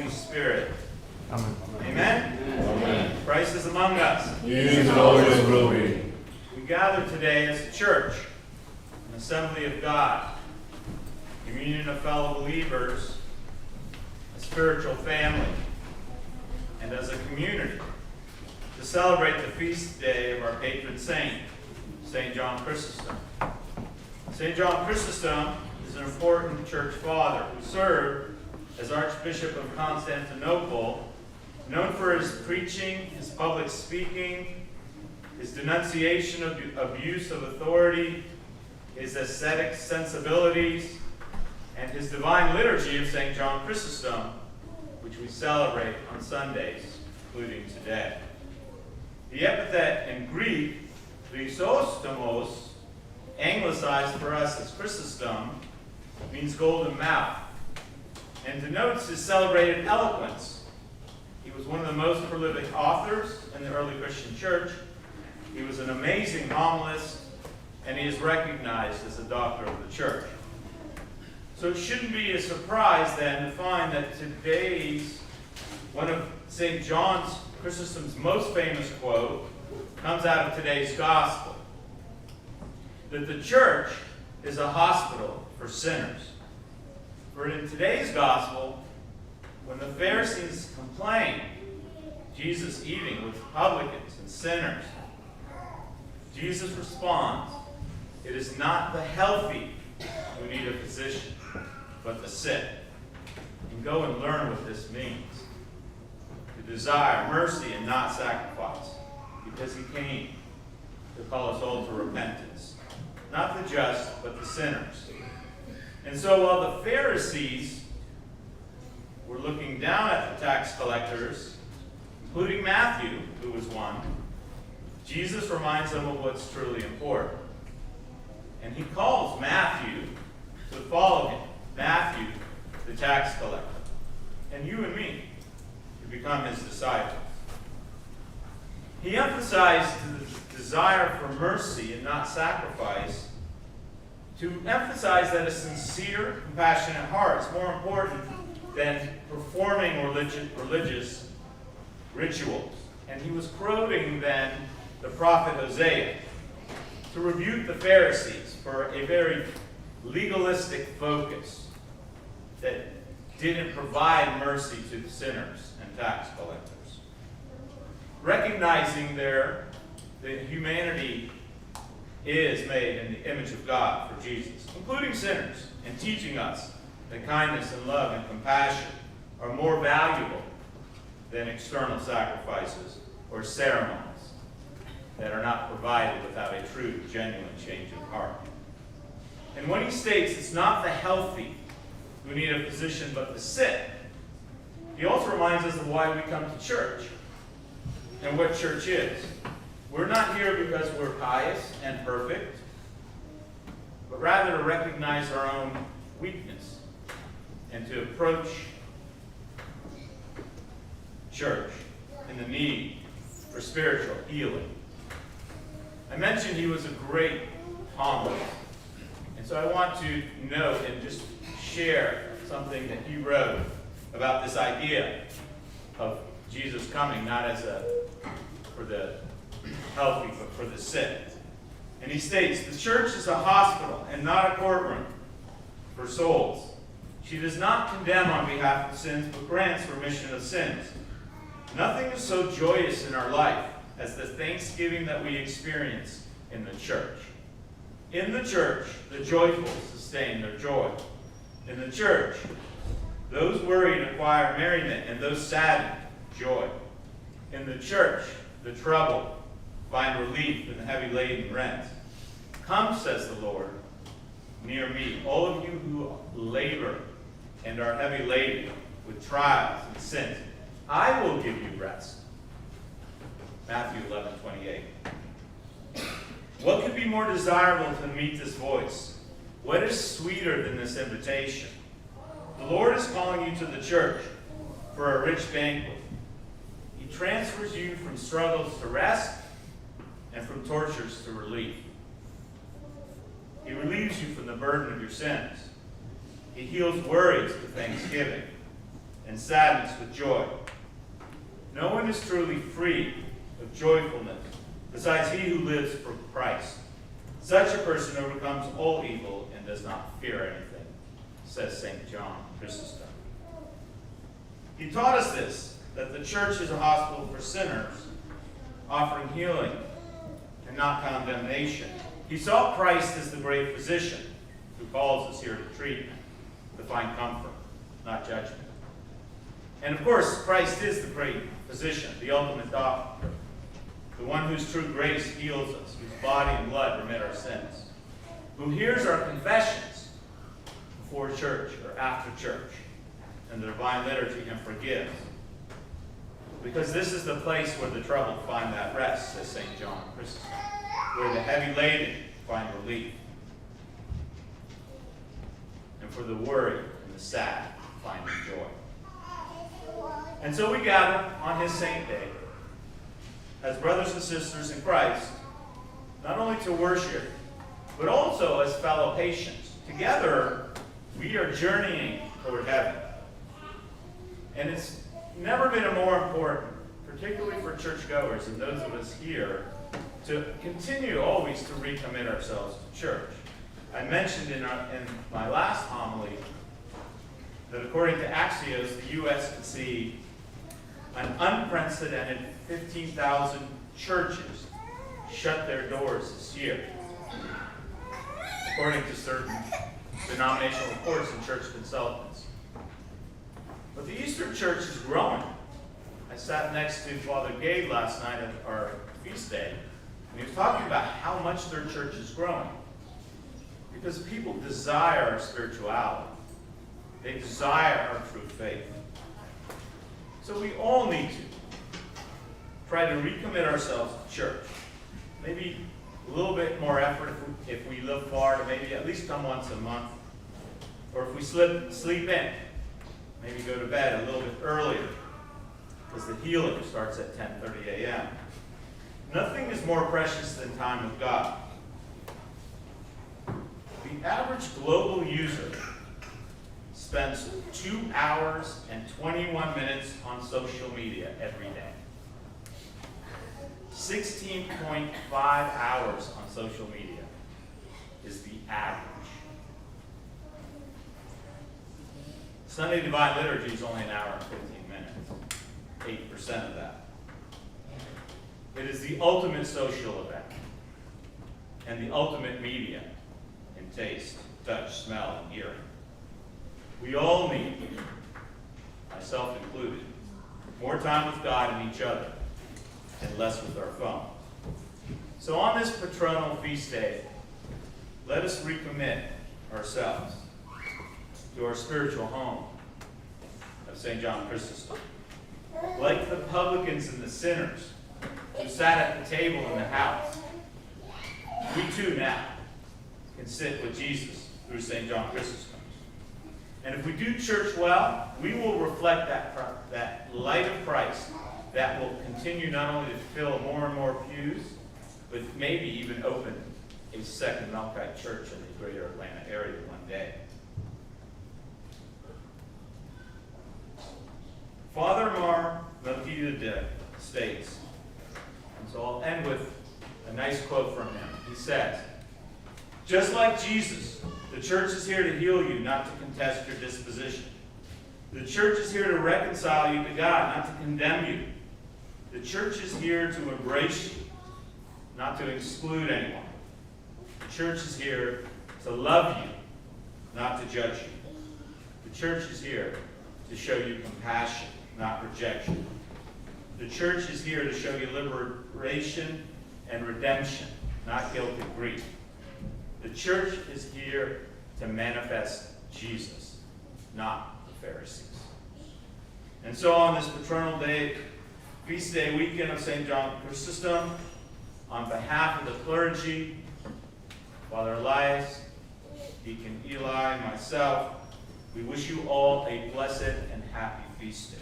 Holy Spirit. Amen. Amen? Amen. Christ is among us. He is and always will be. We gather today as a church, an assembly of God, communion of fellow believers, a spiritual family, and as a community to celebrate the feast day of our patron saint, St. John Chrysostom. St. John Chrysostom is an important church father who served as Archbishop of Constantinople, known for his preaching, his public speaking, his denunciation of abuse of authority, his ascetic sensibilities, and his Divine Liturgy of St. John Chrysostom, which we celebrate on Sundays, including today. The epithet in Greek, Chrysostomos, anglicized for us as Chrysostom, means golden mouth, and denotes his celebrated eloquence. He was one of the most prolific authors in the early Christian church. He was an amazing homilist, and he is recognized as a doctor of the church. So it shouldn't be a surprise then to find that today's, one of St. John Chrysostom's most famous quote comes out of today's gospel, that the church is a hospital for sinners. For in today's gospel, when the Pharisees complain, Jesus eating with publicans and sinners, Jesus responds, "It is not the healthy who need a physician, but the sick." And go and learn what this means. To desire mercy and not sacrifice, because he came to call us all to repentance. Not the just, but the sinners. And so while the Pharisees were looking down at the tax collectors, including Matthew, who was one, Jesus reminds them of what's truly important. And he calls Matthew to follow him. Matthew, the tax collector. And you and me to become his disciples. He emphasized the desire for mercy and not sacrifice, to emphasize that a sincere, compassionate heart is more important than performing religious rituals. And he was quoting then the Prophet Hosea to rebuke the Pharisees for a very legalistic focus that didn't provide mercy to the sinners and tax collectors. Recognizing that humanity is made in the image of God for Jesus, including sinners, and teaching us that kindness and love and compassion are more valuable than external sacrifices or ceremonies that are not provided without a true, genuine change of heart. And when he states it's not the healthy who need a physician but the sick, he also reminds us of why we come to church and what church is. We're not here because we're pious and perfect, but rather to recognize our own weakness and to approach church in the need for spiritual healing. I mentioned he was a great homilist, and so I want to note and just share something that he wrote about this idea of Jesus coming not as for the healthy, but for the sick. And he states, "The church is a hospital and not a courtroom for souls. She does not condemn on behalf of sins, but grants remission of sins. Nothing is so joyous in our life as the thanksgiving that we experience in the church. In the church, the joyful sustain their joy. In the church, those worried acquire merriment, and those saddened, joy. In the church, the troubled find relief in the heavy laden rent. Come, says the Lord, near me, all of you who labor and are heavy laden with trials and sins. I will give you rest." Matthew 11:28. What could be more desirable to meet this voice? What is sweeter than this invitation? The Lord is calling you to the church for a rich banquet. He transfers you from struggles to rest and from tortures to relief. He relieves you from the burden of your sins. He heals worries to thanksgiving. and sadness with joy. No one is truly free of joyfulness besides he who lives for Christ. Such a person overcomes all evil and does not fear anything, says St. John Chrysostom. He taught us this, that the church is a hospital for sinners, offering healing and not condemnation. He saw Christ as the great physician who calls us here to treatment, to find comfort, not judgment. And of course, Christ is the great physician, the ultimate doctor, the one whose true grace heals us, whose body and blood remit our sins, who hears our confessions before church or after church in the Divine Liturgy and forgives. Because this is the place where the troubled find that rest, says St. John Chrysostom, where the heavy laden find relief, and for the worried and the sad find joy. And so we gather on his saint day as brothers and sisters in Christ, not only to worship, but also as fellow patients. Together, we are journeying toward heaven. And it's never been more important, particularly for churchgoers and those of us here, to continue always to recommit ourselves to church. I mentioned in my last homily that according to Axios, the U.S. could see an unprecedented 15,000 churches shut their doors this year, according to certain denominational reports and church consultants. But the Eastern Church is growing. I sat next to Father Gabe last night at our feast day, and he was talking about how much their church is growing. Because people desire our spirituality. They desire our true faith. So we all need to try to recommit ourselves to church. Maybe a little bit more effort if we live far, to maybe at least come once a month. Or if we sleep in, maybe go to bed a little bit earlier, because the healing starts at 10:30 a.m. Nothing is more precious than time with God. The average global user spends 2 hours and 21 minutes on social media every day. 16.5 hours on social media is the average. Sunday Divine Liturgy is only an hour and 15 minutes, 8% of that. It is the ultimate social event and the ultimate media in taste, touch, smell, and hearing. We all need, myself included, more time with God and each other and less with our phone. So on this patronal feast day, let us recommit ourselves to our spiritual home of St. John Chrysostom. Like the publicans and the sinners who sat at the table in the house, we too now can sit with Jesus through St. John Chrysostom. And if we do church well, we will reflect that light of Christ that will continue not only to fill more and more pews, but maybe even open a second Melkite church in the greater Atlanta area one day. Father Mar Melchizedek states, and so I'll end with a nice quote from him. He says, "Just like Jesus, the church is here to heal you, not to contest your disposition. The church is here to reconcile you to God, not to condemn you. The church is here to embrace you, not to exclude anyone. The church is here to love you, not to judge you. The church is here to show you compassion, not rejection. The church is here to show you liberation and redemption, not guilt and grief. The church is here to manifest Jesus, not the Pharisees." And so on this patronal day, feast day weekend of St. John Chrysostom, on behalf of the clergy, Father Elias, Deacon Eli, myself, we wish you all a blessed and happy feast day.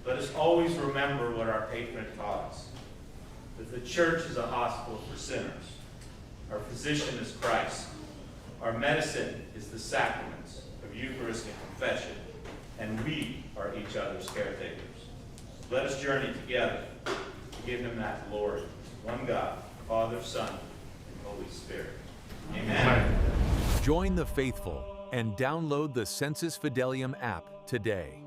Let us always remember what our patron taught us, that the church is a hospital for sinners. Our physician is Christ. Our medicine is the sacraments of Eucharistic confession and and we are each other's caretakers. Let us journey together to give him that glory. One God, Father, Son, and Holy Spirit. Amen. Join the faithful and download the Sensus Fidelium app today.